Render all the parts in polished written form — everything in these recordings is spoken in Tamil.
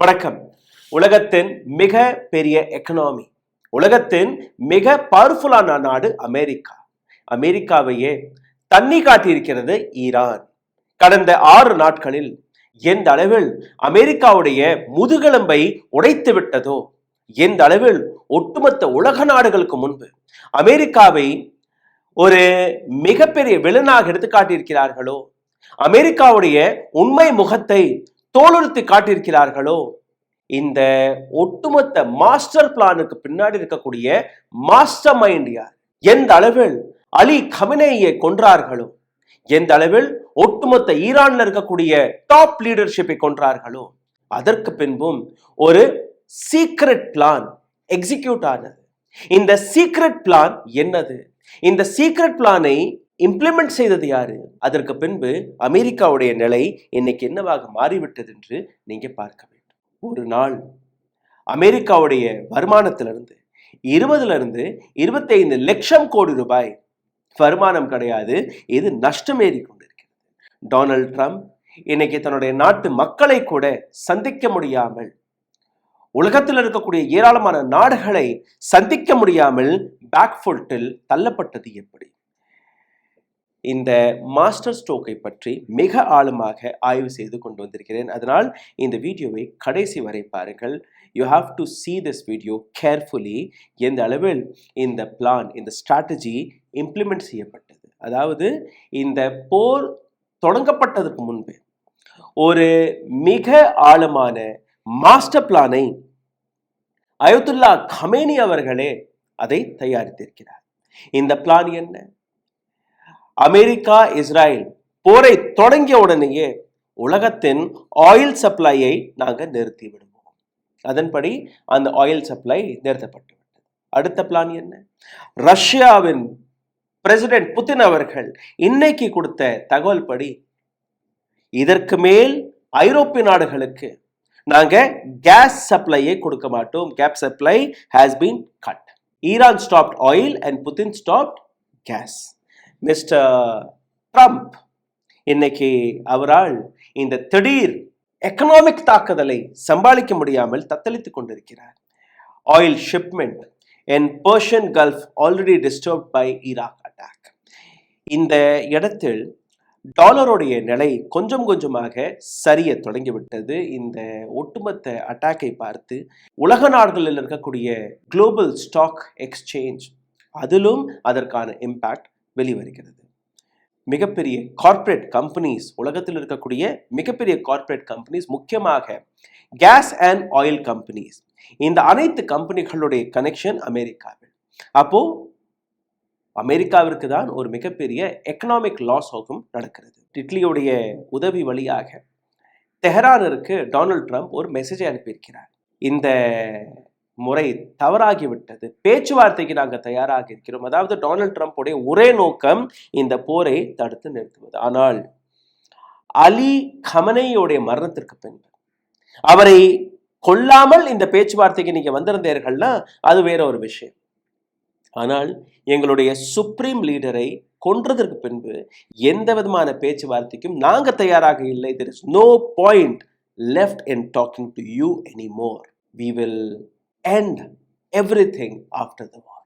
வணக்கம். உலகத்தின் மிக பெரிய எக்கனாமி, உலகத்தின் மிக பவர்ஃபுல்லான நாடு அமெரிக்கா. அமெரிக்காவையே தண்ணி காட்டியிருக்கிறது ஈரான். கடந்த 6 நாட்களில் எந்த அளவில் அமெரிக்காவுடைய முதுகெலும்பை உடைத்து விட்டதோ, எந்த அளவில் ஒட்டுமொத்த உலக நாடுகளுக்கு முன்பு அமெரிக்காவை ஒரு மிகப்பெரிய வில்லனாக எடுத்து காட்டியிருக்கிறார்களோ, அமெரிக்காவுடைய உண்மை முகத்தை தோலுறுத்தி காட்டியிருக்கிறார்களோ, இந்த ஒட்டுமொத்த மாஸ்டர் பிளானுக்கு பின்னாடி இருக்கக்கூடிய மாஸ்டர் மைண்ட் யார், எந்த அளவில் அலி கமனேயை கொன்றார்களோ, எந்த அளவில் ஒட்டுமொத்த ஈரான்ல இருக்கக்கூடிய டாப் லீடர்ஷிப்பை கொன்றார்களோ, அதற்கு பின்பும் ஒரு சீக்ரெட் பிளான் எக்ஸிக்யூட் ஆனது. இந்த சீக்ரெட் பிளான் என்னது? இந்த சீக்ரெட் பிளானை இம்ப்ளிமெண்ட் செய்தது யாரு? அதற்கு பின்பு அமெரிக்காவுடைய நிலை இன்னைக்கு என்னவாக மாறிவிட்டது என்று நீங்க பார்க்க வேண்டும். ஒரு நாள் அமெரிக்காவுடைய வருமானத்திலிருந்து 20-25 லட்சம் கோடி ரூபாய் வருமானம் கிடையாது, இது நஷ்டமேறி கொண்டிருக்கிறது. டொனால்ட் ட்ரம்ப் இன்னைக்கு தன்னுடைய நாட்டு மக்களை கூட சந்திக்க முடியாமல், உலகத்தில் இருக்கக்கூடிய ஏராளமான நாடுகளை சந்திக்க முடியாமல் பேக்ஃபுட்டில் தள்ளப்பட்டது எப்படி? இந்த மாஸ்டர் ஸ்ட்ரோக்கை பற்றி மிக ஆழமாக ஆய்வு செய்து கொண்டு வந்திருக்கிறேன். அதனால் இந்த வீடியோவை கடைசி வரை பாருங்கள். You have to see this video carefully. எந்த அளவில் இந்த பிளான், இந்த ஸ்ட்ராட்டஜி இம்ப்ளிமெண்ட் செய்யப்பட்டது. அதாவது இந்த போர் தொடங்கப்பட்டதற்கு முன்பு ஒரு மிக ஆழமான மாஸ்டர் பிளானை அயத்துல்லா கமேனி அவர்களே அதை தயாரித்திருக்கிறார். இந்த பிளான் என்ன? அமெரிக்கா இஸ்ரேல் போரை தொடங்கிய உடனேயே உலகத்தின் ஆயில் சப்ளையை நாங்கள் நிறுத்தி விடுவோம். அதன்படி அந்த ஆயில் சப்ளை நிறுத்தப்பட்டு விட்டது. அடுத்த பிளான் என்ன? ரஷ்யாவின் பிரசிடென்ட் புதின் அவர்கள் இன்னைக்கு கொடுத்த தகவல் படி இதற்கு மேல் ஐரோப்பிய நாடுகளுக்கு நாங்க கேஸ் சப்ளையை கொடுக்க மாட்டோம். Gas supply has been cut. Iran stopped oil and Putin stopped gas. Mister Trump இன்னைக்கு அவரால் இந்த திடீர் எக்கனாமிக் தாக்குதலை சமாளிக்க முடியாமல் தத்தளித்துக் கொண்டிருக்கிறார். Oil shipment in Persian Gulf already disturbed by Iraq attack. இந்த இடத்தில் டாலருடைய நிலை கொஞ்சம் கொஞ்சமாக சரிய தொடங்கிவிட்டது. இந்த ஒட்டுமொத்த அட்டாக்கை பார்த்து உலக நாடுகளில் இருக்கக்கூடிய குளோபல் ஸ்டாக் எக்ஸ்சேஞ்ச் அதிலும் அதற்கான இம்பாக்ட் வெளிவருகிறது. மிகப்பெரிய கார்ப்பரேட் கம்பெனிஸ், உலகத்தில் இருக்கக்கூடிய மிகப்பெரிய கார்ப்பரேட் கம்பெனிஸ், முக்கியமாக கேஸ் அண்ட் ஆயில் கம்பெனிஸ், இந்த அனைத்து கம்பெனிகளுடைய கனெக்ஷன் அமெரிக்காவில். அப்போ அமெரிக்காவிற்கு தான் ஒரு மிகப்பெரிய எக்கனாமிக் லாஸ் ஆகும் நடக்கிறது. இட்லியுடைய உதவி வழியாக தெஹரானிற்கு டொனால்ட் ட்ரம்ப் ஒரு மெசேஜை அனுப்பியிருக்கிறார். இந்த முறை தவறாகிவிட்டது, பேச்சுவார்த்தைக்கு நாங்கள் தயாராக இருக்கிறோம். அதாவது டொனால்ட் ட்ரம்ப்புடைய ஒரே நோக்கம் இந்த போரை தடுத்து நிறுத்துவது. ஆனால் அலி கமனேயுடைய மரணத்திற்கு பின்பு அவரை கொல்லாமல் இந்த பேச்சுவார்த்தைக்கு நீங்க வந்திருந்தீர்கள்னா அது வேற ஒரு விஷயம். ஆனால் எங்களுடைய சுப்ரீம் லீடரை கொன்றதற்கு பின்பு எந்த விதமான பேச்சுவார்த்தைக்கும் நாங்க தயாராக இல்லை. there is no point left in talking to you anymore. We will end everything after the war.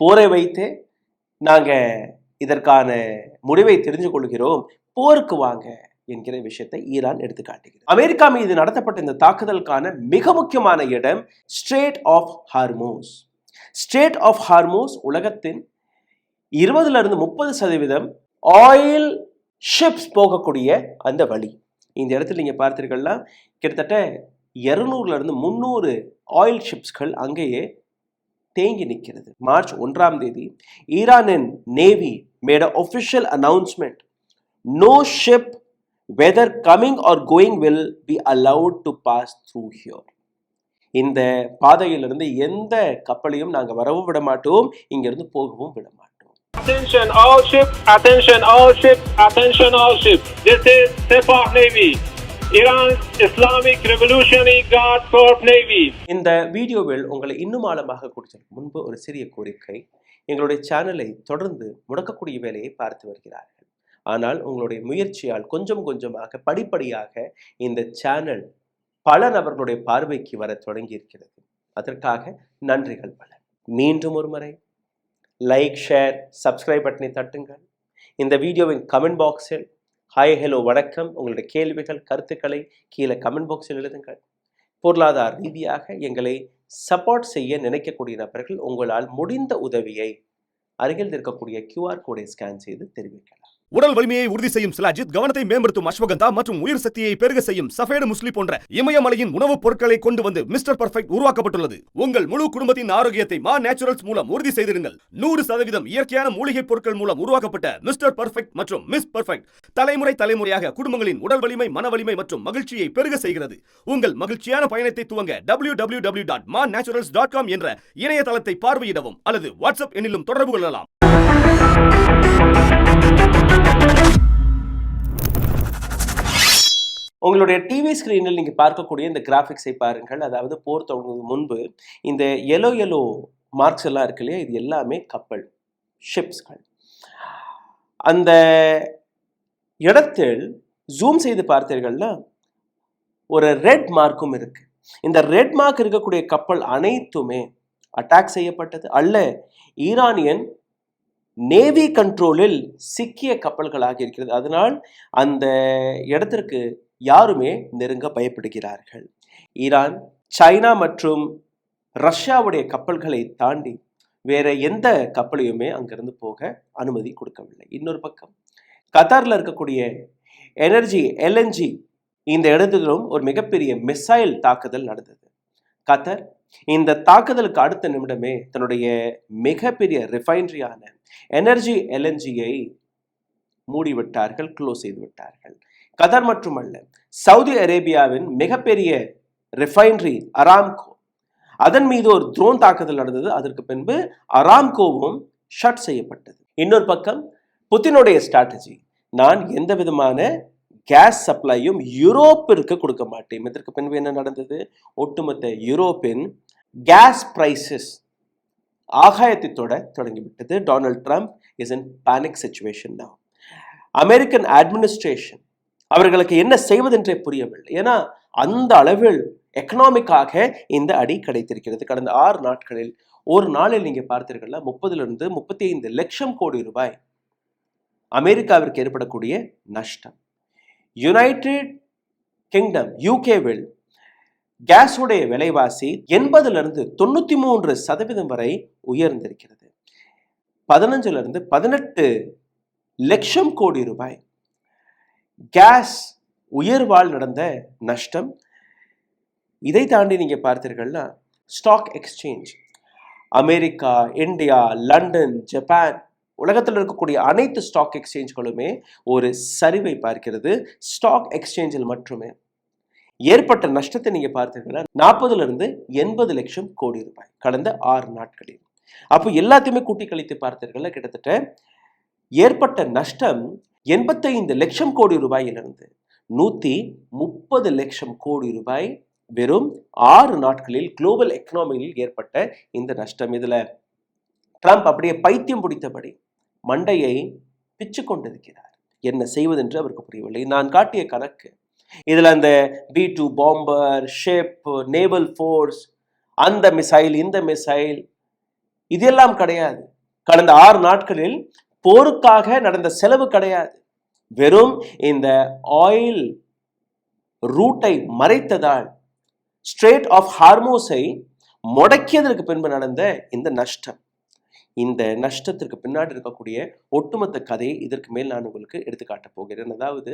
போரை வைத்து நாங்க இதற்கான முடிவை தெரிஞ்சு கொள்கிறோம், போருக்கு வாங்க என்கிற விஷயத்தை ஈரான் எடுத்து காட்டுகிறது. அமெரிக்கா மீது நடத்தப்பட்ட இந்த தாக்குதலுக்கான மிக முக்கியமான இடம் strait of Hormuz. Strait of Hormuz உலகத்தின் 20-30% ஆயில் ஷிப்ஸ் போகக்கூடிய அந்த வழி. இந்த இடத்துல நீங்க பார்த்தீர்கள்னா கிட்டத்தட்ட 200-300 ஆயில் ஷிப்ஸ்கள் அங்கேயே தேங்கி நிற்கிறது. மார்ச் 1ஆம் தேதி ஈரானின் navy made an official announcement. No ship whether coming or going will be allowed to pass through here. இந்த பாதையிலிருந்து எந்த கப்பலையும் நாங்கள் வரவும் விட மாட்டோம், இங்கிருந்து போகவும் விட மாட்டோம். Attention all ships, attention all ships, attention all ships. This is Sepah Navy, Iran's Islamic Revolutionary Guard Corps Navy. இந்த வீடியோவில் உங்களை இன்னும் ஆழமாக கொடுத்ததற்கு முன்பு ஒரு சிறிய கோரிக்கை. எங்களுடைய சேனலை தொடர்ந்து முடக்கக்கூடிய வேலையை பார்த்து வருகிறார்கள். ஆனால் உங்களுடைய முயற்சியால் கொஞ்சம் கொஞ்சமாக படிப்படியாக இந்த சேனல் பல நபர்களுடைய பார்வைக்கு வர தொடங்கி இருக்கிறது. அதற்காக நன்றிகள் பல. மீண்டும் ஒரு முறை லைக், ஷேர், சப்ஸ்கிரைப் பட்டனை தட்டுங்கள். இந்த வீடியோவின் கமெண்ட் பாக்ஸில் ஹாய், ஹலோ, வணக்கம், உங்களுடைய கேள்விகள், கருத்துக்களை கீழே கமெண்ட் பாக்ஸில் எழுதுங்கள். பொருளாதார ரீதியாக எங்களை சப்போர்ட் செய்ய நினைக்கக்கூடிய நபர்கள் உங்களால் முடிந்த உதவியை அருகில் இருக்கக்கூடிய QR கோடை ஸ்கேன் செய்து தெரிவிக்கலாம். உடல் வலிமையை உறுதி செய்யும் சிலாஜித், கவனத்தை மேம்படுத்தும் அஸ்வகந்தா மற்றும் உயிர் சக்தியை பெருக செய்யும் சஃபேடு முஸ்லி போன்ற இமயமலையின் உணவுப் பொருட்களை கொண்டு வந்து மிஸ்டர் பர்ஃபெக்ட் உருவாக்கப்பட்டுள்ளது. உங்கள் முழு குடும்பத்தின் ஆரோக்கியத்தை மா நேச்சுரல்ஸ் மூலம் உறுதி செய்திருங்கள். 100% இயற்கையான மூலிகை பொருட்கள் மூலம் உருவாக்கப்பட்ட மிஸ்டர் பர்ஃபெக்ட் மற்றும் மிஸ் பர்ஃபெக்ட் தலைமுறையாக குடும்பங்களின் உடல் வலிமை, மன வலிமை மற்றும் மகிழ்ச்சியை பெருக செய்கிறது. உங்கள் மகிழ்ச்சியான பயணத்தை துவங்க www.mannaturals.com என்ற இணையதளத்தை பார்வையிடவும் அல்லது வாட்ஸ்அப் எண்ணிலும் தொடர்பு கொள்ளலாம். உங்களுடைய டிவி ஸ்கிரீனில் நீங்கள் பார்க்கக்கூடிய இந்த கிராஃபிக்ஸை பாருங்கள். அதாவது போர் தொடங்குவதற்கு முன்பு இந்த எல்லோ மார்க்ஸ் எல்லாம் இருக்கு இல்லையா, இது எல்லாமே கப்பல், ஷிப்ஸ்கள். அந்த இடத்தில் ஜூம் செய்து பார்த்தீர்கள்னா ஒரு ரெட் மார்க்கும் இருக்கு. இந்த ரெட் மார்க் இருக்கக்கூடிய கப்பல் அனைத்துமே அட்டாக் செய்யப்பட்டது அல்ல ஈரானியன் நேவி கண்ட்ரோலில் சிக்கிய கப்பல்களாக இருக்கிறது. அதனால் அந்த இடத்திற்கு யாருமே நெருங்க பயப்படுகிறார்கள். ஈரான், சைனா மற்றும் ரஷ்யாவுடைய கப்பல்களை தாண்டி வேற எந்த கப்பலையுமே அங்கிருந்து போக அனுமதி கொடுக்கவில்லை. இன்னொரு பக்கம் கத்தாரில் இருக்கக்கூடிய எனர்ஜி LNG இந்த இடத்திலும் ஒரு மிகப்பெரிய மிசைல் தாக்குதல் நடந்தது. கத்தார் இந்த தாக்குதலுக்கு அடுத்த நிமிடமே தன்னுடைய மிகப்பெரிய ரிஃபைனரியான எனர்ஜி LNGயை மூடிவிட்டார்கள், க்ளோஸ் செய்து விட்டார்கள். கத்தார் மட்டுமல்ல, சவுதி அரேபியாவின் மிகப்பெரிய ரிஃபைனரி அராம்கோ, அதன் மீது ஒரு ட்ரோன் தாக்குதல் நடந்தது. அதற்கு பின்பு அராம்கோவும் ஷட் செய்யப்பட்டது. இன்னொரு பக்கம் புத்தினுடைய ஸ்ட்ராட்டஜி, நான் எந்த விதமான கேஸ் சப்ளையும் யூரோப்பிற்கு கொடுக்க மாட்டேன். இதற்கு பின்பு என்ன நடந்தது? ஒட்டுமொத்த யூரோப்பின் கேஸ் பிரைசஸ் ஆகாயத்தை தொடங்கிவிட்டது. Donald Trump is in panic situation now. American administration அவர்களுக்கு என்ன செய்வதென்றே புரியவில்லை. ஏன்னா அந்த அளவில் எக்கனாமிக்காக இந்த அடி கிடைத்திருக்கிறது. கடந்த 6 நாட்களில் ஒரு நாளில் நீங்க பார்த்தீர்கள்னா 30 to 35 லட்சம் கோடி ரூபாய் அமெரிக்காவிற்கு ஏற்படக்கூடிய நஷ்டம். யுனைடெட் கிங்டம் UKவில் கேஸுடைய விலைவாசி 80 to 93% வரை உயர்ந்திருக்கிறது. 15 to 18 லட்சம் கோடி ரூபாய் கேஸ் உயர்வால் நடந்த நஷ்டம். இதை தாண்டி நீங்க பார்த்தீர்கள்னா stock exchange, America, India, London, Japan, உலகத்தில் இருக்கக்கூடிய அனைத்து ஸ்டாக் எக்ஸ்சேஞ்ச்களுமே ஒரு சரிவை பார்க்கிறது. ஸ்டாக் எக்ஸ்சேஞ்சில் மட்டுமே ஏற்பட்ட நஷ்டத்தை நீங்க பார்த்தீங்கன்னா 40 to 80 லட்சம் கோடி ரூபாய் கடந்த 6 நாட்களில். அப்போ எல்லாத்தையுமே கூட்டி கழித்து பார்த்தீர்கள்னா கிட்டத்தட்ட ஏற்பட்ட நஷ்டம் 85 லட்சம் கோடி ரூபாயிலிருந்து 130 லட்சம் கோடி ரூபாய் வெறும் 6 நாட்களில் குளோபல் எக்கனாமியில் ஏற்பட்ட இந்த நஷ்டம். இதுல ட்ரம்ப் அப்படியே பைத்தியம் பிடித்தபடி மண்டையை பிச்சு கொண்டிருக்கிறார். என்ன செய்வதென்று அவருக்கு புரியவில்லை. நான் காட்டிய கணக்கு இதுல அந்த B2 பாம்பர், ஷிப், நேவல் ஃபோர்ஸ், அந்த மிசைல், இந்த மிசைல், இதெல்லாம் கிடையாது. கடந்த 6 நாட்களில் போருக்காக நடந்த செலவு கிடையாது. வெறும் இந்த ஆயில் ரூட்டை மறைத்ததால், ஸ்ட்ரெய்ட் ஆஃப் ஹார்மோஸை முடக்கியதற்கு பின்பு நடந்த இந்த நஷ்டம். இந்த நஷ்டத்திற்கு பின்னாடி இருக்கக்கூடிய ஒட்டுமொத்த கதையை இதற்கு மேல் நான் உங்களுக்கு எடுத்துக்காட்ட போகிறேன். அதாவது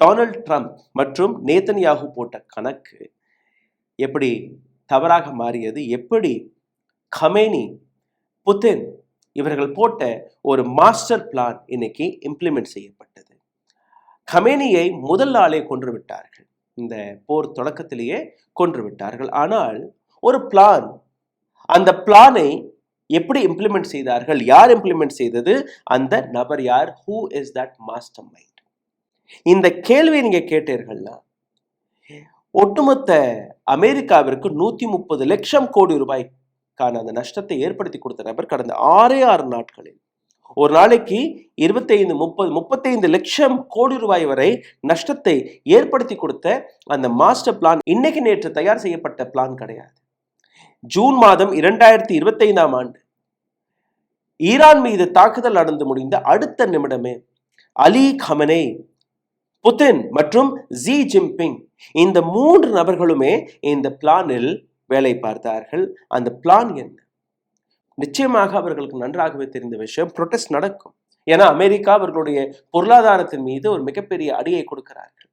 டொனால்ட் ட்ரம்ப் மற்றும் நேதன்யாகு போட்ட கணக்கு எப்படி தவறாக மாறியது, எப்படி கமேனி, புதின் இவர்கள் போட்ட ஒரு மாஸ்டர் பிளான் இன்னைக்கு இம்ப்ளிமெண்ட் செய்யப்பட்டது. கமேனியை முதல் நாளே கொன்று விட்டார்கள். இந்த போர் தொடக்கத்திலேயே கொன்று விட்டார்கள். ஆனால் ஒரு பிளான், அந்த பிளானை எப்படி இம்ப்ளிமெண்ட் செய்தார்கள், யார் இம்ப்ளிமெண்ட் செய்தது, அந்த நபர் யார், who is that master mind? இந்த கேள்வியை நீங்க கேட்டீர்கள்னா ஒட்டுமொத்த அமெரிக்காவிற்கு 130 லட்சம் கோடி ரூபாய்க்கான அந்த நஷ்டத்தை ஏற்படுத்தி கொடுத்த நபர் கடந்த 6 நாட்களில் ஒரு நாளைக்கு 25, 30, 35 லட்சம் கோடி ரூபாய் வரை நஷ்டத்தை ஏற்படுத்தி கொடுத்த அந்த மாஸ்டர் பிளான் இன்னைக்கு நேற்று தயார் செய்யப்பட்ட பிளான் கிடையாது. ஜூன் மாதம் 2025ஆம் ஆண்டு ஈரான் மீது தாக்குதல் நடந்து முடிந்த அடுத்த நிமிடமே அலி கமனே, புதின் மற்றும் ஜி ஜின்பிங் இந்த 3 நபர்களுமே இந்த பிளானில் வேலை பார்த்தார்கள். அந்த பிளான் என்ன? நிச்சயமாக அவர்களுக்கு நன்றாகவே தெரிந்த விஷயம், புரொட்டஸ்ட் நடக்கும். ஏன்னா அமெரிக்கா அவர்களுடைய பொருளாதாரத்தின் மீது ஒரு மிகப்பெரிய அடியை கொடுக்கிறார்கள்.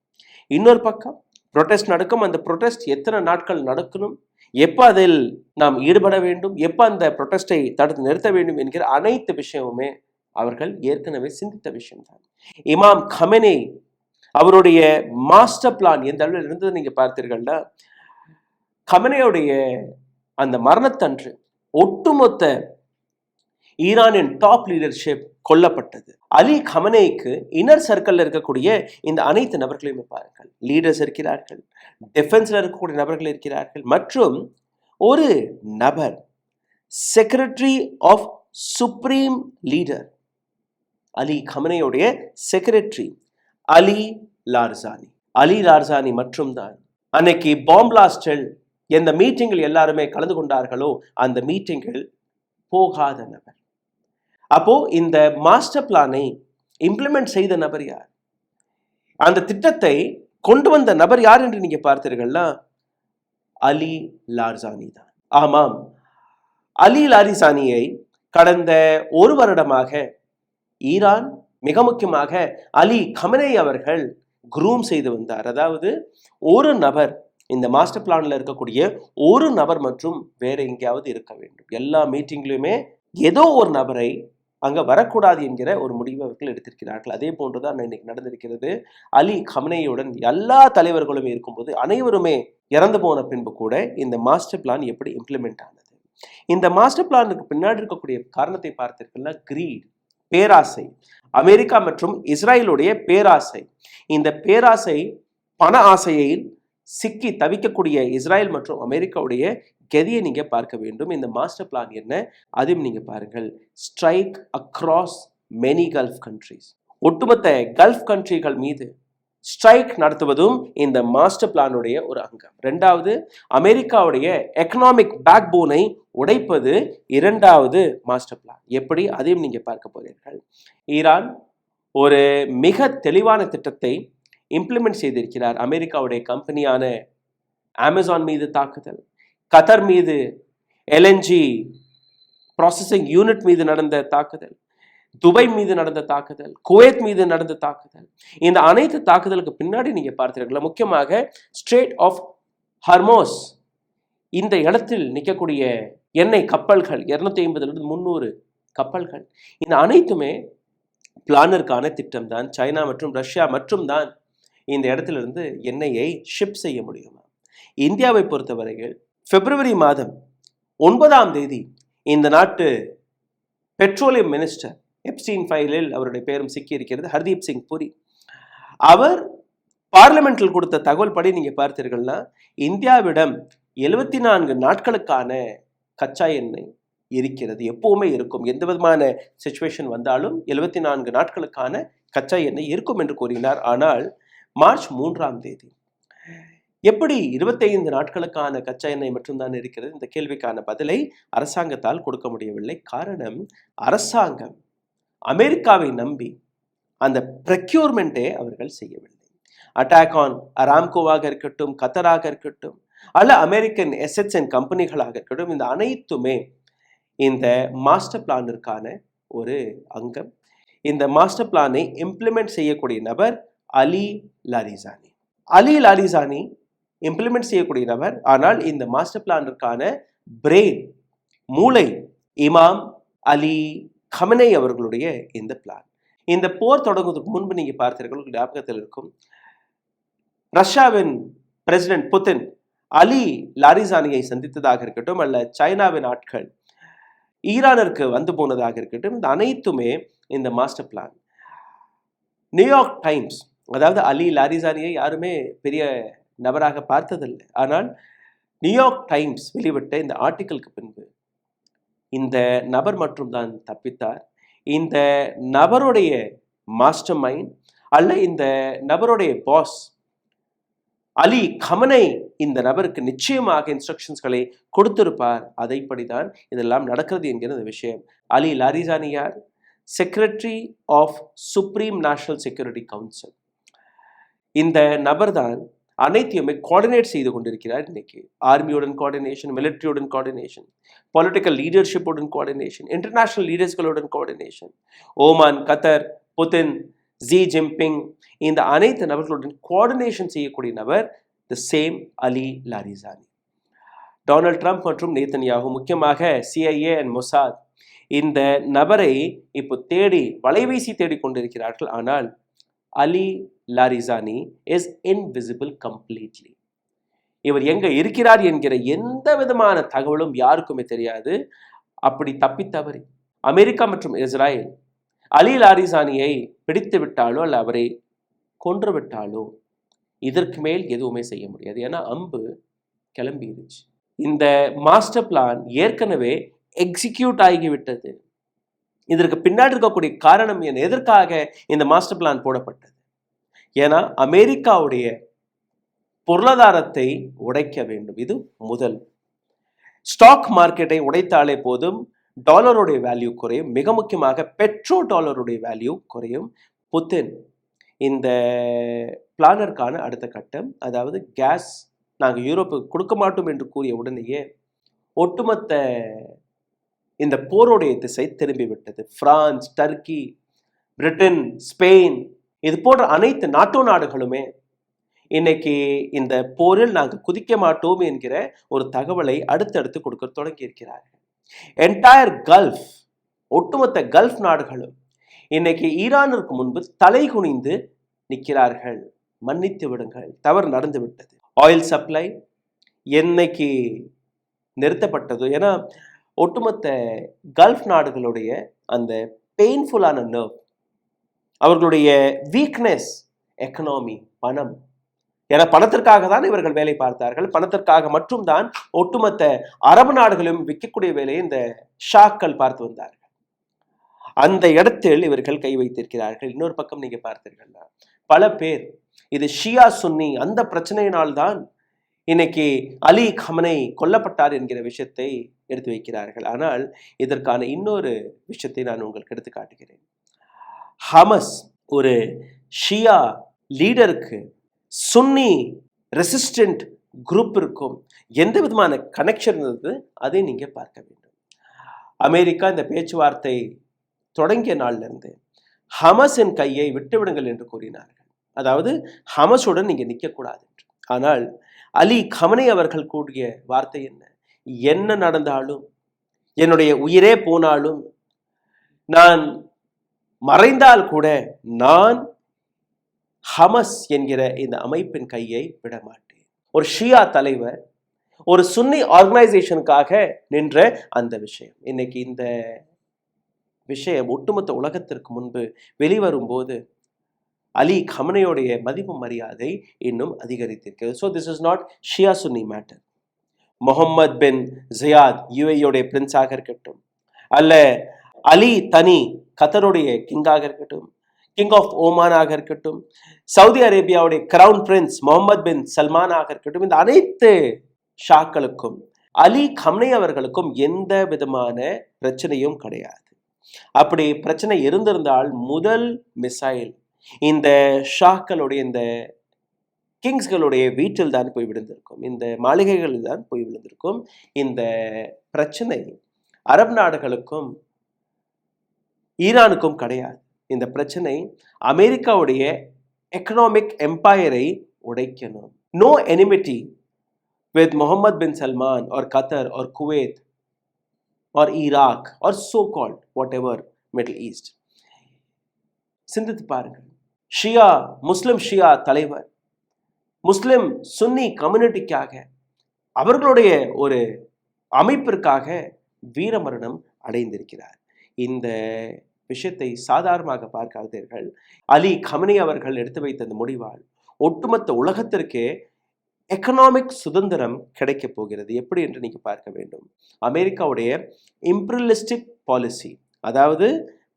இன்னொரு பக்கம் புரொட்டஸ்ட் நடக்கும். அந்த புரொட்டஸ்ட் எத்தனை நாட்கள் நடக்கணும், எப்போ அதில் நாம் ஈடுபட வேண்டும், எப்போ அந்த புரொட்டஸ்டை தடுத்து நிறுத்த வேண்டும் என்கிற அனைத்து விஷயமுமே அவர்கள் ஏற்கனவே சிந்தித்த விஷயம்தான். இமாம் கமெனே அவருடைய மாஸ்டர் பிளான் எந்த அளவில் இருந்தது நீங்க பார்த்தீர்கள்னா, கமெனேயுடைய அந்த மரணத்தன்று ஒட்டுமொத்த ஈரானின் டாப் லீடர்ஷிப் கொல்லப்பட்டது. அலி கமனேக்கு இன்னர் சர்க்கிள் இருக்கக்கூடிய இந்த அனைத்து நபர்களையுமே பாருங்கள். லீடர்ஸ் இருக்கிறார்கள், டிஃபென்ஸ்ல இருக்கக்கூடிய நபர்கள் இருக்கிறார்கள், மற்றும் ஒரு நபர் secretary of supreme leader Ali கமனேயுடைய secretary Ali Larijani. Ali Larijani மற்றும் தான் அன்னைக்கு பாம் பிளாஸ்டில் எந்த மீட்டிங்கில் எல்லாருமே கலந்து கொண்டார்களோ அந்த மீட்டிங்கில் போகாத நபர். அப்போ இந்த மாஸ்டர் பிளானை இம்ப்ளிமெண்ட் செய்த நபர் யார், அந்த திட்டத்தை கொண்டு வந்த நபர் யார் என்று நீங்க பார்த்தீர்கள்னா அலி லார்சானி தான். ஆமாம், அலி லாரிசானியை கடந்த 1 வருடமாக ஈரான், மிக முக்கியமாக அலி கமனே அவர்கள் குரூம் செய்து வந்தார். அதாவது ஒரு நபர், இந்த மாஸ்டர் பிளான்ல இருக்கக்கூடிய ஒரு நபர் மற்றும் வேற எங்கேயாவது இருக்க வேண்டும். எல்லா மீட்டிங்லையுமே ஏதோ ஒரு நபரை அங்க வரக்கூடாது என்கிற ஒரு முடிவை அவர்கள் எடுத்திருக்கிறார்கள். அதே போன்றுதான் இன்னைக்கு நடந்திருக்கிறது. அலி கமனேயுடன் எல்லா தலைவர்களுமே இருக்கும்போது அனைவருமே இறந்து போன பின்பு கூட இந்த மாஸ்டர் பிளான் எப்படி இம்ப்ளிமெண்ட் ஆனது? இந்த மாஸ்டர் பிளானுக்கு பின்னாடி இருக்கக்கூடிய காரணத்தை பார்த்தீர்கள்னா கிரீட், பேராசை, அமெரிக்கா மற்றும் இஸ்ரேலுடைய பேராசை. இந்த பேராசை, பண ஆசையை சிக்கி தவிக்கக்கூடிய இஸ்ரேல் மற்றும் அமெரிக்காவுடைய கதியை நீங்க பார்க்க வேண்டும். இந்த மாஸ்டர் பிளான் என்ன, அதையும் நீங்க பாருங்கள். Strike across many gulf countries, ஒட்டுமொத்த கல்ஃப் கண்ட்ரிகள் மீது ஸ்ட்ரைக் நடத்துவதும் இந்த மாஸ்டர் பிளானுடைய ஒரு அங்கம். 2வது, அமெரிக்காவுடைய எக்கனாமிக் பேக் போனை உடைப்பது 2வது மாஸ்டர் பிளான். எப்படி, அதையும் நீங்க பார்க்க போகிறீர்கள். ஈரான் ஒரு மிக தெளிவான திட்டத்தை இம்ப்ளிமெண்ட் செய்திருக்கிறார். அமெரிக்காவுடைய கம்பெனியான அமேசான் மீது தாக்குதல், கத்தர் மீது எல்என்ஜி ப்ராசஸிங் யூனிட் மீது நடந்த தாக்குதல், துபாய் மீது நடந்த தாக்குதல், குவைத் மீது நடந்த தாக்குதல். இந்த அனைத்து தாக்குதலுக்கு பின்னாடி நீங்க பார்த்தீர்களா, முக்கியமாக ஸ்ட்ரேட் ஆஃப் ஹார்மோஸ் இந்த இடத்தில் நிற்கக்கூடிய எண்ணெய் கப்பல்கள் 250 300 கப்பல்கள், இந்த அனைத்துமே பிளானருக்கான திட்டம் தான். சைனா மற்றும் ரஷ்யா மற்றும் தான் இந்த இடத்துல இருந்து எண்ணெயை ஷிப் செய்ய முடியுமா? இந்தியாவை பொறுத்தவரையில் பிப்ரவரி மாதம் 9ஆம் தேதி இந்த நாட்டு பெட்ரோலியம் மினிஸ்டர், எப்ஸ்டீன் ஃபைலில் அவருடைய பெயரும் சிக்கி இருக்கிறது, ஹர்தீப் சிங் புரி, அவர் பார்லிமெண்டில் கொடுத்த தகவல் படி நீங்க பார்த்தீர்கள்னா இந்தியாவிடம் 74 நாட்களுக்கான கச்சா எண்ணெய் இருக்கிறது, எப்பவுமே இருக்கும். எந்த விதமான சிச்சுவேஷன் வந்தாலும் 74 நாட்களுக்கான கச்சா எண்ணெய் இருக்கும் என்று கூறினார். ஆனால் மார்ச் 3ஆம் தேதி எப்படி 25 நாட்களுக்கான கச்சா எண்ணெய் மட்டும்தான் இருக்கிறது? இந்த கேள்விக்கான பதிலை அரசாங்கத்தால் கொடுக்க முடியவில்லை. காரணம், அரசாங்கம் அமெரிக்காவை நம்பி அந்த ப்ரெக்யூர்மெண்ட்டே அவர்கள் செய்யவில்லை. அட்டாக் ஆன் அராம்கோவாக இருக்கட்டும், கத்தராக இருக்கட்டும், அல்ல அமெரிக்கன் எசெட்ஸ் அண்ட் கம்பெனிகளாக இருக்கட்டும், இந்த அனைத்துமே இந்த மாஸ்டர் பிளானிற்கான ஒரு அங்கம். இந்த மாஸ்டர் பிளானை இம்ப்ளிமெண்ட் செய்யக்கூடிய நபர் அலி லாரிசானி. அலி லாரிசானி இம்ப்ளிமெண்ட் செய்யக்கூடிய நபர். ஆனால் இந்த மாஸ்டர் பிளானிற்கான பிரெயின், மூளை இமாம் அலி கமனே அவர்களுடைய இந்த பிளான். இந்த போர் தொடங்குவதற்கு முன்பு நீங்க பார்த்தீர்கள், ஞாபகத்தில் இருக்கும், ரஷ்யாவின் பிரசிடென்ட் புதின் அலி லாரிசானியை சந்தித்ததாக இருக்கட்டும், அல்ல சைனாவின் ஆட்கள் ஈரானிற்கு வந்து போனதாக இருக்கட்டும், இந்த அனைத்துமே இந்த மாஸ்டர் பிளான். நியூயார்க் டைம்ஸ், அதாவது அலி லாரிசானியை யாருமே பெரிய நபராக பார்த்ததில்லை, ஆனால் நியூயார்க் டைம்ஸ் வெளிவிட்ட இந்த ஆர்டிக்கலுக்கு பின்பு இந்த நபர் மட்டும் தான் தப்பித்தார். இந்த நபருடைய மாஸ்டர் மைண்ட் அல்ல இந்த நபருடைய பாஸ் அலி கமனை இந்த நபருக்கு நிச்சயமாக இன்ஸ்ட்ரக்ஷன்ஸ்களை கொடுத்திருப்பார். அதைப்படிதான் இதெல்லாம் நடக்கிறது என்கிற விஷயம். அலி லாரிசானி யார்? Secretary of supreme national security council. இந்த நபர் தான் அனைத்தையுமே கோஆர்டினேட் செய்து கொண்டிருக்கிறார். இன்னைக்கு ஆர்மியுடன் coordination, மிலிட்ரியுடன் coordination, political லீடர்ஷிப்புடன் coordination, international லீடர்ஸ்களுடன் coordination, Oman, கத்தர், புதின், ஜி ஜின்பிங், இந்த அனைத்து நபர்களுடன் கோஆர்டினேஷன் செய்யக்கூடிய நபர் the same Ali லாரிசானி. Donald Trump மற்றும் நேதன்யாகு, முக்கியமாக CIA அண்ட் மொசாத் இந்த நபரை இப்போ வலைவீசி தேடி கொண்டிருக்கிறார்கள். ஆனால் அலி லாரிசானி இஸ் இன்விசிபிள் கம்ப்ளீட்லி. இவர் எங்க இருக்கிறார் என்கிற எந்த விதமான தகவலும் யாருக்குமே தெரியாது. அப்படி தப்பித்தவறி அமெரிக்கா மற்றும் இஸ்ரேல் அலி லாரிசானியை பிடித்து விட்டாலோ அல்ல அவரை கொன்று விட்டாலோ இதற்கு மேல் எதுவுமே செய்ய முடியாது. ஏன்னா அம்பு கிளம்பிடுச்சு. இந்த மாஸ்டர் பிளான் ஏற்கனவே எக்ஸிக்யூட் ஆகிவிட்டது. இதற்கு பின்னாடி இருக்கக்கூடிய காரணம் என்ன? எதற்காக இந்த மாஸ்டர் பிளான் போடப்பட்டது? ஏன்னா அமெரிக்காவுடைய பொருளாதாரத்தை உடைக்க வேண்டும். இது முதல். ஸ்டாக் மார்க்கெட்டை உடைத்தாலே போதும், டாலருடைய வேல்யூ குறையும். மிக முக்கியமாக பெட்ரோ டாலருடைய வேல்யூ குறையும். புதின் இந்த பிளானருக்கான அடுத்த கட்டம், அதாவது கேஸ் நாங்கள் யூரோப்புக்கு கொடுக்க மாட்டோம் என்று கூறிய உடனேயே ஒட்டுமொத்த இந்த போருடைய திசை திரும்பிவிட்டது. பிரான்ஸ், டர்க்கி, பிரிட்டன், ஸ்பெயின் இது போன்ற அனைத்து நாட்டோ நாடுகளுமே இன்னைக்கு இந்த போரில் நாங்கள் குதிக்க மாட்டோம் என்கிற ஒரு தகவலை அடுத்தடுத்து கொடுக்க தொடங்கி இருக்கிறார்கள். என்டையர் கல்ஃப், ஒட்டுமொத்த கல்ஃப் நாடுகளும் இன்னைக்கு ஈரானிற்கு முன்பு தலை குனிந்து நிற்கிறார்கள். மன்னித்து விடுங்கள், தவறு நடந்து விட்டது. ஆயில் சப்ளை என்னைக்கு நிறுத்தப்பட்டதோ, ஏன்னா ஒட்டுமொத்த கல்ஃப் நாடுகளுடைய அந்த பெயின்ஃபுல்லான நர்வ், அவர்களுடைய வீக்னஸ் எக்கனாமி, பணம். ஏன்னா பணத்திற்காக தான் இவர்கள் வேலை பார்த்தார்கள். பணத்திற்காக மட்டும் தான் ஒட்டுமொத்த அரபு நாடுகளும் விற்கக்கூடிய வேலையை இந்த ஷாக்கள் பார்த்து வந்தார்கள். அந்த இடத்தில் இவர்கள் கை வைத்திருக்கிறார்கள். இன்னொரு பக்கம் நீங்க பார்த்தீர்கள்னா பல பேர் இது ஷியா சுன்னி அந்த பிரச்சனையினால்தான் இன்னைக்கு அலி கமனை கொல்லப்பட்டார் என்கிற விஷயத்தை எடுத்து வைக்கிறார்கள். ஆனால் இதற்கான இன்னொரு விஷயத்தை நான் உங்களுக்கு எடுத்து காட்டுகிறேன். ஹமஸ் ஒரு ஷியா லீடருக்கு சுன்னி ரெசிஸ்டன்ட் குரூப்பிற்கும் எந்த விதமான கனெக்ஷன் இருந்தது அதை நீங்க பார்க்க வேண்டும். அமெரிக்கா இந்த பேச்சுவார்த்தை தொடங்கிய நாள்ல இருந்து ஹமஸின் கையை விட்டுவிடுங்கள் என்று கூறினார்கள். அதாவது ஹமஸுடன் நீங்க நிற்கக்கூடாது என்று. ஆனால் அலி கமனை அவர்கள் கூறிய வார்த்தை என்ன நடந்தாலும், என்னுடைய உயிரே போனாலும், நான் மறைந்தால் கூட நான் ஹமஸ் என்கிற இந்த அமைப்பின் கையை விட மாட்டேன். ஒரு ஷியா தலைவர் ஒரு சுன்னி ஆர்கனைசேஷனுக்காக நின்ற அந்த விஷயம், இன்னைக்கு இந்த விஷயம் ஒட்டுமொத்த உலகத்திற்கு முன்பு வெளிவரும் அலி கமனையோடைய மதிப்பு மரியாதை இன்னும் அதிகரித்திருக்கிறது. So this is not Shia Sunni matter. Mohammed bin Zayed யுஏயோடைய பிரின்ஸாக இருக்கட்டும், அல்ல அலி தனி கத்தருடைய கிங்காக இருக்கட்டும், கிங் ஆஃப் ஓமானாக இருக்கட்டும், சவுதி அரேபியாவுடைய கிரவுன் பிரின்ஸ் முகமது பின் சல்மானாக இருக்கட்டும், இந்த அனைத்து ஷாக்களுக்கும் அலி கம்னே அவர்களுக்கும் எந்த விதமான பிரச்சனையும் கிடையாது. அப்படி பிரச்சனை இருந்திருந்தால் முதல் மிசைல் இந்த ஷாக்களுடைய இந்த கிங்ஸ்களுடைய வீட்டில் தான் போய் விழுந்திருக்கும், இந்த மாளிகைகளில் தான் போய் விழுந்திருக்கும். இந்த பிரச்சனை அரபு நாடுகளுக்கும் ஈரானுக்கும் கிடையாது. இந்த பிரச்சனை அமெரிக்காவுடைய எக்கனாமிக் எம்பையரை உடைக்கணும். No enmity with Mohammed bin Salman or Qatar or Kuwait or Iraq or so-called whatever Middle East. சிந்தித்து பாருங்கள். ஷியா முஸ்லிம் ஷியா தலைவர் முஸ்லிம் சுன்னி கம்யூனிட்டிக்காக அவர்களுடைய ஒரு அமைப்பிற்காக வீரமரணம் அடைந்திருக்கிறார். இந்த விஷயத்தை சாதாரணமாக பார்க்காதீர்கள். அலி கமனி அவர்கள் எடுத்து வைத்த அந்த முடிவால் ஒட்டுமொத்த உலகத்திற்கே எக்கனாமிக் சுதந்திரம் கிடைக்க போகிறது. எப்படி என்று நீங்க பார்க்க வேண்டும். அமெரிக்காவுடைய இம்பீரியலிஸ்டிக் பாலிசி, அதாவது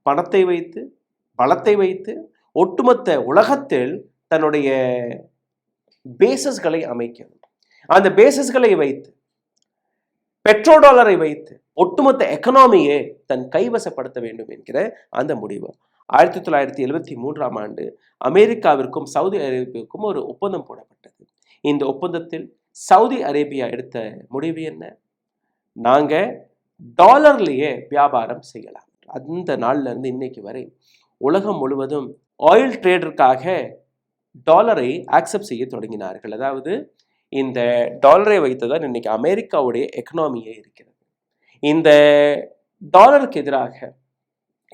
பணத்தை வைத்து, பலத்தை வைத்து ஒட்டுமொத்த உலகத்தில் தன்னுடைய பேசஸ்களை அமைக்கிறது. அந்த பேசஸ்களை வைத்து, பெட்ரோ டாலரை வைத்து ஒட்டுமொத்த எக்கனாமியை தன் கைவசப்படுத்த வேண்டும் என்கிற அந்த முடிவு 1973ஆம் ஆண்டு அமெரிக்காவிற்கும் சவுதி அரேபியாவுக்கும் ஒரு ஒப்பந்தம் போடப்பட்டது. இந்த ஒப்பந்தத்தில் சவுதி அரேபியா எடுத்த முடிவு என்ன? நாங்க டாலர்லேயே வியாபாரம் செய்யலாம். அந்த நாள்ல இருந்து இன்னைக்கு வரை உலகம் முழுவதும் ஆயில் ட்ரேடருக்காக டாலரை ஆக்செப்ட் செய்ய தொடங்கினார்கள். அதாவது இந்த டாலரை வைத்துதான் இன்னைக்கு அமெரிக்காவுடைய எக்கனாமியே இருக்கிறது. இந்த டாலருக்கு எதிராக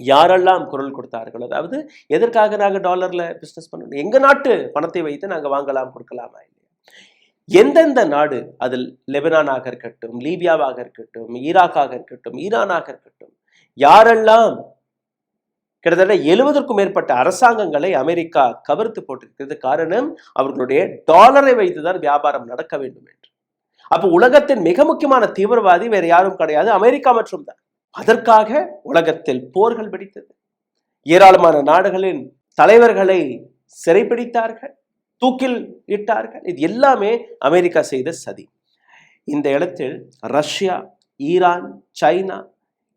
யாரெல்லாம் குரல் கொடுத்தார்கள், அதாவது எதற்காக நாங்கள் டாலர்ல பிஸ்னஸ் பண்ணணும், எங்க நாட்டு பணத்தை வைத்து நாங்கள் வாங்கலாம் கொடுக்கலாமா இல்லையா? எந்தெந்த நாடு, அதில் லெபனானாக இருக்கட்டும், லீபியாவாக இருக்கட்டும், ஈராக்காக இருக்கட்டும், ஈரானாக இருக்கட்டும், யாரெல்லாம் கிட்டத்தட்ட 70க்கும் மேற்பட்ட அரசாங்கங்களை அமெரிக்கா கவர்த்து போட்டிருக்கிறது. காரணம், அவர்களுடைய டாலரை வைத்துதான் வியாபாரம் நடக்க வேண்டும் என்று. அப்போ உலகத்தின் மிக முக்கியமான தீவிரவாதி வேற யாரும் கிடையாது, அமெரிக்கா மற்றும் தான். அதற்காக உலகத்தில் போர்கள் வெடித்தது. ஏராளமான நாடுகளின் தலைவர்களை சிறைப்பிடித்தார்கள், தூக்கில் இட்டார்கள். இது எல்லாமே அமெரிக்கா செய்த சதி. இந்த இடத்தில் Russia, Iran, China,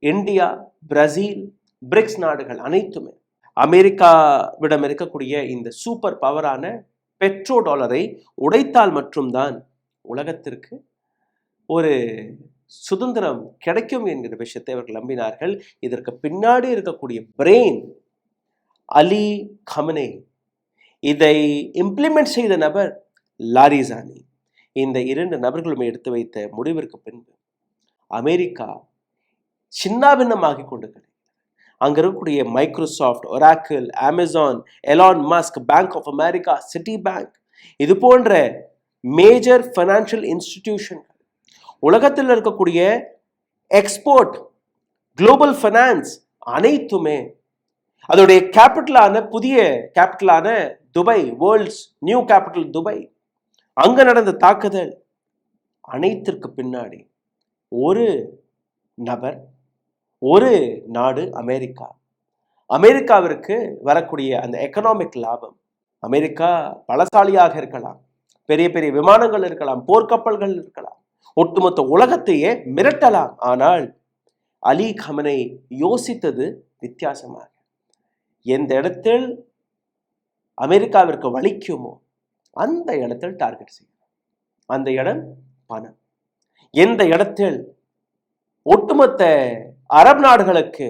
India, Brazil, BRICS நாடுகள் அனைத்துமே அமெரிக்காவிடம் இருக்கக்கூடிய இந்த சூப்பர் பவரான பெட்ரோ டாலரை உடைத்தால் மட்டும்தான் உலகத்திற்கு ஒரு சுதந்திரம் கிடைக்கும் என்கிற விஷயத்தை அவர்கள் நம்பினார்கள். இதற்கு பின்னாடி இருக்கக்கூடிய பிரெயின் அலி கமனே, இதை இம்ப்ளிமெண்ட் செய்த நபர் லாரிசானி. இந்த 2 நபர்களுமே எடுத்து வைத்த முடிவிற்கு பின்பு அமெரிக்கா சின்னாபின்னமாகி கொண்டு அங்க இருக்கக்கூடிய Microsoft, Oracle, Amazon, Elon Musk, bank of America, Citibank, இது போன்ற மேஜர் ஃபைனான்சியல் இன்ஸ்டிடியூஷன்கள், உலகத்தில் இருக்கக்கூடிய எக்ஸ்போர்ட், குளோபல் ஃபைனான்ஸ் அனைத்துமே அதோடைய கேபிட்டலான, புதிய கேபிட்டலான Dubai, world's new capital Dubai, அங்க நடந்த தாக்குதல் அனைத்திற்கு பின்னாடி ஒரு நபர், ஒரு நாடு அமெரிக்கா. அமெரிக்காவிற்கு வரக்கூடிய அந்த எக்கனாமிக் லாபம், அமெரிக்கா பலசாலியாக இருக்கலாம், பெரிய பெரிய விமானங்கள் இருக்கலாம், போர்க்கப்பல்கள் இருக்கலாம், ஒட்டுமொத்த உலகத்தையே மிரட்டலாம். ஆனால் அலி கமனை யோசித்தது வித்தியாசமாக. எந்த இடத்தில் அமெரிக்காவிற்கு வலிக்குமோ அந்த இடத்தில் டார்கெட் செய்யும். அந்த இடம் பணம். எந்த இடத்தில் ஒட்டுமொத்த அரபு நாடுகளுக்கு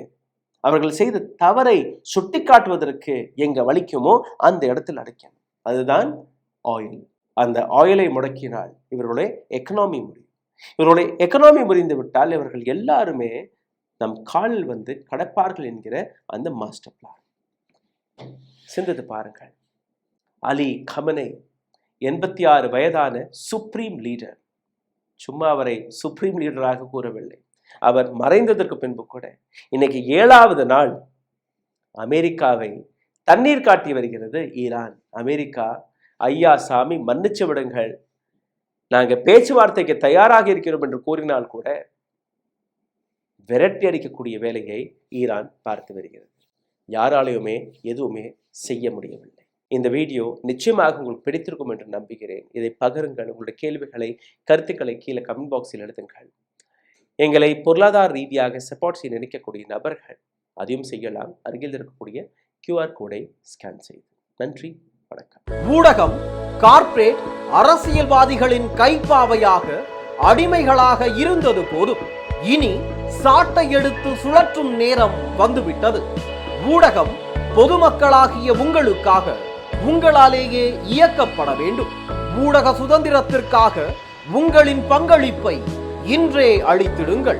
அவர்கள் செய்த தவறை சுட்டி காட்டுவதற்கு எங்க வலிக்குமோ அந்த இடத்தில் அடைக்கணும். அதுதான் ஆயில். அந்த ஆயிலை முடக்கினால் இவர்களுடைய எக்கனாமி முடியும். இவருடைய எக்கனாமி முறிந்து விட்டால் இவர்கள் எல்லாருமே நம் காலில் வந்து கடப்பார்கள் என்கிற அந்த மாஸ்டர் பிளான். சிந்தித்து பாருங்கள். அலி கமனை 86 வயதான சுப்ரீம் லீடர். சும்மா அவரை சுப்ரீம் லீடராக கூறவில்லை. அவர் மறைந்ததற்கு பின்பு கூட இன்னைக்கு 7வது நாள் அமெரிக்காவை தண்ணீர் காட்டி வருகிறது ஈரான். அமெரிக்கா, ஐயா சாமி மன்னிச்சு விடுங்கள், நாங்க பேச்சுவார்த்தைக்கு தயாராக இருக்கிறோம் என்று கூறினால் கூட விரட்டி அடிக்கக்கூடிய வேலையை ஈரான் பார்த்து வருகிறது. யாராலையுமே எதுவுமே செய்ய முடியவில்லை. இந்த வீடியோ நிச்சயமாக உங்களுக்கு பிடித்திருக்கும் என்று நம்புகிறேன். இதை பகிருங்கள். உங்களுடைய கேள்விகளை, கருத்துக்களை கீழே கமெண்ட் பாக்ஸில் எழுதுங்கள். எங்களை பொருளாதார ரீதியாக சப்போர்ட் செய்ய நினைக்கக்கூடிய நபர்கள் அதையும் செய்யலாம். அருகில் இருக்கக்கூடிய QR கோடை ஸ்கேன் செய்து. நன்றி, வணக்கம். ஊடகம் கார்ப்பரேட் அரசியல்வாதிகளின் கைப்பாவையாக, அடிமைகளாக இருந்தது போதும். இனி சாட்டை எடுத்து சுழற்றும் நேரம் வந்துவிட்டது. ஊடகம் பொதுமக்களாகிய உங்களுக்காக, உங்களாலேயே இயக்கப்பட வேண்டும். ஊடக சுதந்திரத்திற்காக உங்களின் பங்களிப்பை இன்றே அளித்திடுங்கள்.